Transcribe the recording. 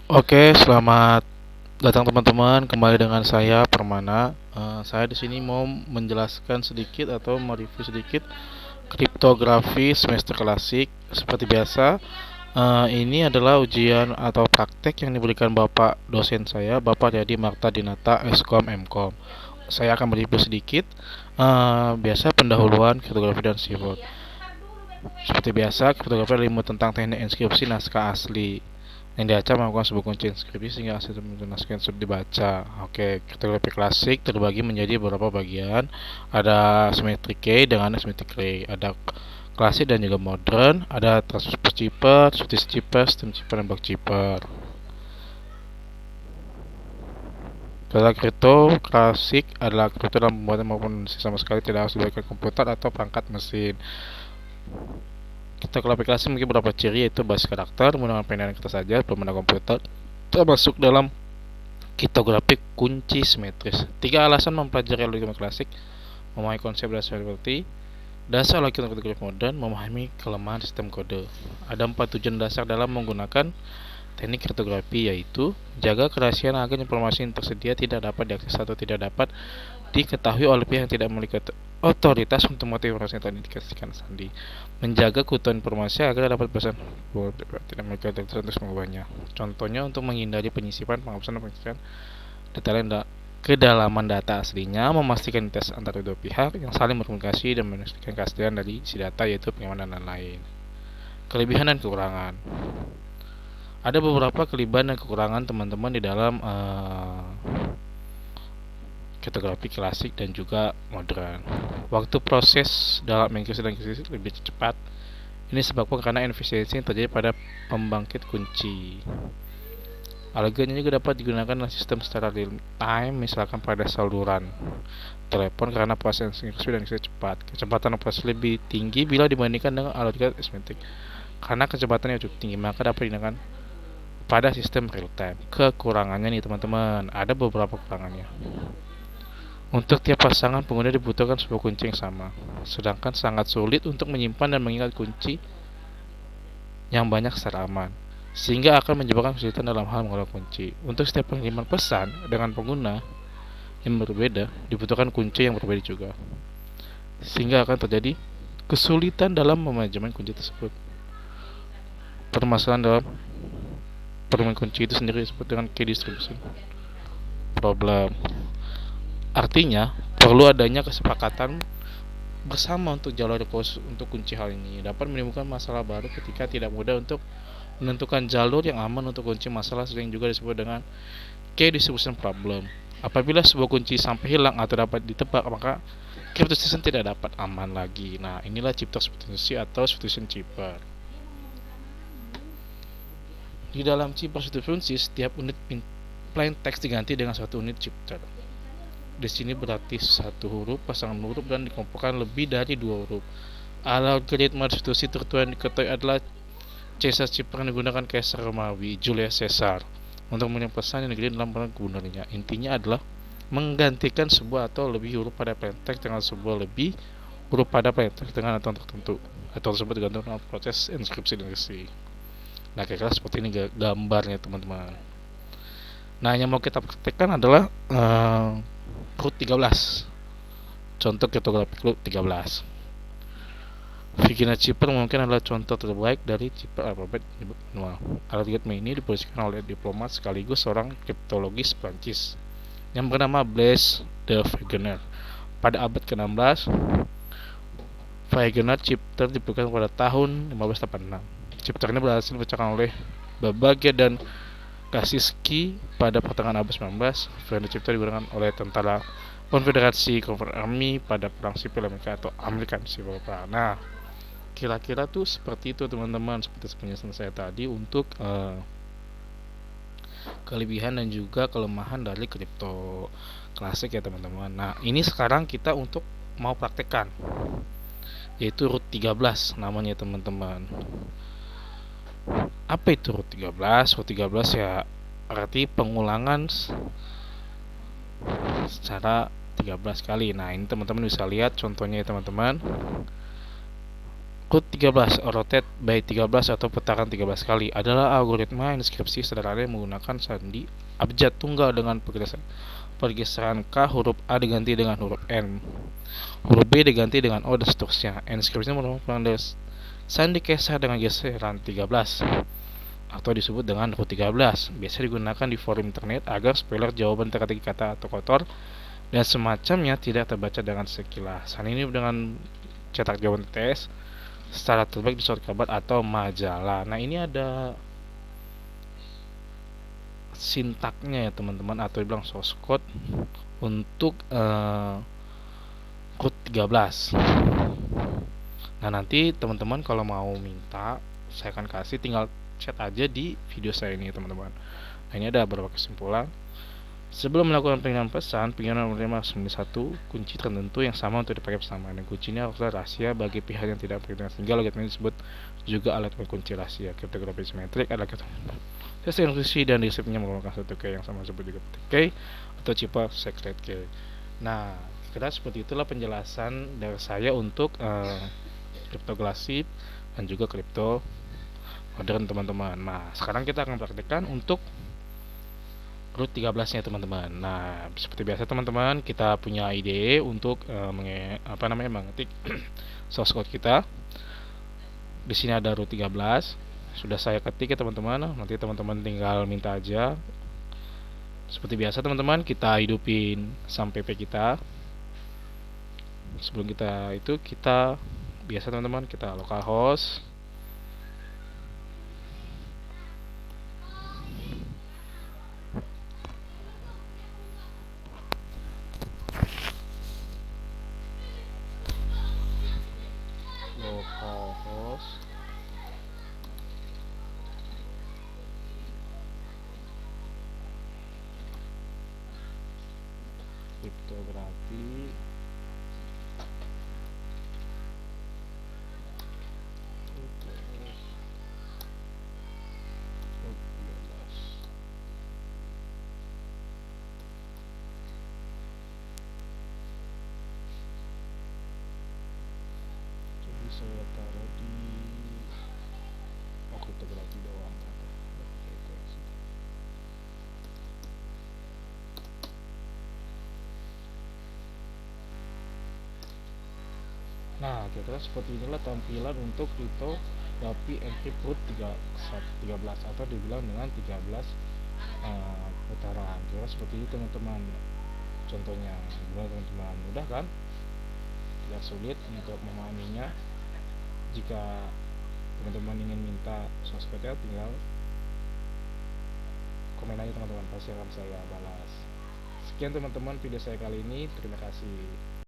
Oke, selamat datang teman-teman. Kembali dengan saya Permana. Saya di sini mau menjelaskan sedikit atau mereview sedikit kriptografi semester klasik. Seperti biasa, ini adalah ujian atau praktek yang diberikan Bapak dosen saya, Bapak Yadi Marta Dinata, Eskom Mkom. Saya akan mereview sedikit. Biasa pendahuluan kriptografi dan sifat. Seperti biasa, kriptografi adalah ilmu tentang teknik inskripsi naskah asli yang dibaca melakukan sebuah kunci inskripsi sehingga hasil naskah tersebut dibaca. Oke, kriptografi klasik terbagi menjadi beberapa bagian. Ada symmetric key dengan asymmetric key. Ada klasik dan juga modern. Ada transfer chipper, switch chipper, stem chipper, dan block chipper. Kalau kripto klasik adalah kripto dalam pembuatan maupun sama sekali tidak harus diberikan komputer atau perangkat mesin. Kita klasifikasi mungkin beberapa ciri, yaitu basis karakter menggunakan pena dan kertas saja, belum ada komputer, termasuk dalam kriptografi kunci simetris. 3 alasan mempelajari algoritma klasik: memahami konsep dasar seperti dasar algoritma kriptografi modern, memahami kelemahan sistem kode. Ada 4 tujuan dasar dalam menggunakan teknik kriptografi, yaitu jaga kerahasiaan agar informasi yang tersedia tidak dapat diakses atau tidak dapat diketahui oleh pihak yang tidak memiliki otoritas untuk motif informasi yang telah dikasihkan sandi, menjaga keutuhan informasi agar dapat pesan tidak memiliki otoritas untuk mengubahnya. Contohnya untuk menghindari penyisipan, penghapusan, dan pengisian detail kedalaman data aslinya, memastikan identitas antara dua pihak yang saling berkomunikasi dan memastikan keaslian dari isi data, yaitu pengamanan dan lain. Kelebihan dan kekurangan. Ada beberapa kelebihan dan kekurangan teman-teman di dalam kriptografi klasik dan juga modern. Waktu proses dalam mengenkripsi dan enkripsi lebih cepat. Ini sebabkan karena efisiensi yang terjadi pada pembangkit kunci. Algoritma juga dapat digunakan dalam sistem secara real time, misalkan pada saluran telepon, karena proses enkripsi dan enkripsi cepat. Kecepatan operasi lebih tinggi bila dibandingkan dengan algoritma asymmetric. Karena kecepatannya cukup tinggi, maka dapat digunakan pada sistem real time. Kekurangannya nih teman-teman, ada beberapa kekurangannya. Untuk tiap pasangan pengguna dibutuhkan sebuah kunci yang sama, sedangkan sangat sulit untuk menyimpan dan mengingat kunci yang banyak secara aman, sehingga akan menyebabkan kesulitan dalam hal mengelola kunci. Untuk setiap pengiriman pesan dengan pengguna yang berbeda, dibutuhkan kunci yang berbeda juga, sehingga akan terjadi kesulitan dalam memanajemen kunci tersebut. Permasalahan dalam permainan kunci itu sendiri disebut dengan key distribution problem. Artinya, perlu adanya kesepakatan bersama untuk jalur khusus untuk kunci. Hal ini dapat menimbulkan masalah baru ketika tidak mudah untuk menentukan jalur yang aman untuk kunci. Masalah sering juga disebut dengan key distribution problem. Apabila sebuah kunci sampai hilang atau dapat ditebak, maka cryptosystem tidak dapat aman lagi. Nah, inilah chipter substitusi atau substitution chipper. Di dalam chipter substitusi, setiap unit plain text diganti dengan satu unit chipter. Di sini berarti satu huruf, pasangan huruf, dan dikelompokkan lebih dari 2 huruf. Algoritma substitusi tertua yang diketahui adalah Caesar chipper yang digunakan Kaisar Romawi Julius Caesar untuk mengirim pesan yang dikirim dalam peran gubernurnya. Intinya adalah menggantikan sebuah atau lebih huruf pada plaintext dengan sebuah lebih huruf pada plaintext dengan aturan tertentu. Aturan tersebut digantung dalam proses inskripsi dan enkripsi. Nah, kira-kira seperti ini gambarnya teman-teman. Nah, yang mau kita praktekkan adalah root 13. Contoh kriptografi root 13. Virginia chipper mungkin adalah contoh terbaik dari chipper alfabet manual. Algoritma ini diproduksikan oleh diplomat sekaligus seorang kriptologis Prancis yang bernama Blaise de Wegener. Pada abad ke-16, Wegener chipter diproduksikan pada tahun 1586. Chipter ini berhasil dipecahkan oleh Babbage dan Kasiski pada pertengahan abad 19. Wegener chipter digunakan oleh tentara Konfederasi Confederate Army pada perang sipil Amerika atau American Civil War. Nah, kira-kira tuh seperti itu teman-teman, seperti penjelasan saya tadi untuk kelebihan dan juga kelemahan dari kripto klasik ya teman-teman. Nah, ini sekarang kita untuk mau praktekkan, yaitu root 13 namanya teman-teman. Apa itu root 13? Root 13 ya arti pengulangan secara 13 kali. Nah, ini teman-teman bisa lihat contohnya ya teman-teman. Root 13 rotate by 13 atau putaran 13 kali adalah algoritma inskripsi sederhana yang menggunakan sandi abjad tunggal dengan pergeseran K huruf A diganti dengan huruf N, huruf B diganti dengan O, dan seterusnya. Inskripsi merupakan sandi geser dengan geseran 13 atau disebut dengan root 13. Biasa digunakan di forum internet agar spoiler jawaban teka-teki kata atau kotor dan semacamnya tidak terbaca dengan sekilas. Ini dengan cetak jawaban TTS secara terbaik di surat kabar atau majalah. Nah, ini ada sintaknya ya teman-teman, atau dibilang source code untuk root 13. Nah, nanti teman-teman kalau mau minta, saya akan kasih, tinggal chat aja di video saya ini teman-teman. Nah, ini ada beberapa kesimpulan. Sebelum melakukan pengiriman pesan, pengiriman menerima harus memiliki satu kunci tertentu yang sama untuk dipakai bersama. Dan kuncinya haruslah rahasia bagi pihak yang tidak berkepentingan, sehingga algoritma ini disebut juga alat kunci rahasia. Kriptografi simetrik adalah tes enkripsi dan resepnya menggunakan satu key yang sama disebut juga key atau cipta secret key. Nah, kira seperti itulah penjelasan dari saya untuk kriptografi dan juga kripto modern teman-teman. Nah, sekarang kita akan praktekkan untuk root 13 nya teman-teman. Nah, seperti biasa teman-teman, kita punya ide untuk mengetik source code kita. Di sini ada root 13. Sudah saya ketik ya teman-teman. Nanti teman-teman tinggal minta aja. Seperti biasa teman-teman, kita hidupin sampai p kita. Sebelum kita biasa teman-teman, kita localhost. Kriptografi jadi saya taruh di kriptografi doang. Nah, kira-kira seperti inilah tampilan untuk kriptografi encrypt root 13 atau dibilang dengan 13 putaran. Kira seperti ini teman-teman. Contohnya, gimana teman-teman? Mudah kan? Tidak sulit untuk memahaminya. Jika teman-teman ingin minta source code-nya, tinggal komen aja teman-teman, pasti akan saya balas. Sekian teman-teman video saya kali ini, terima kasih.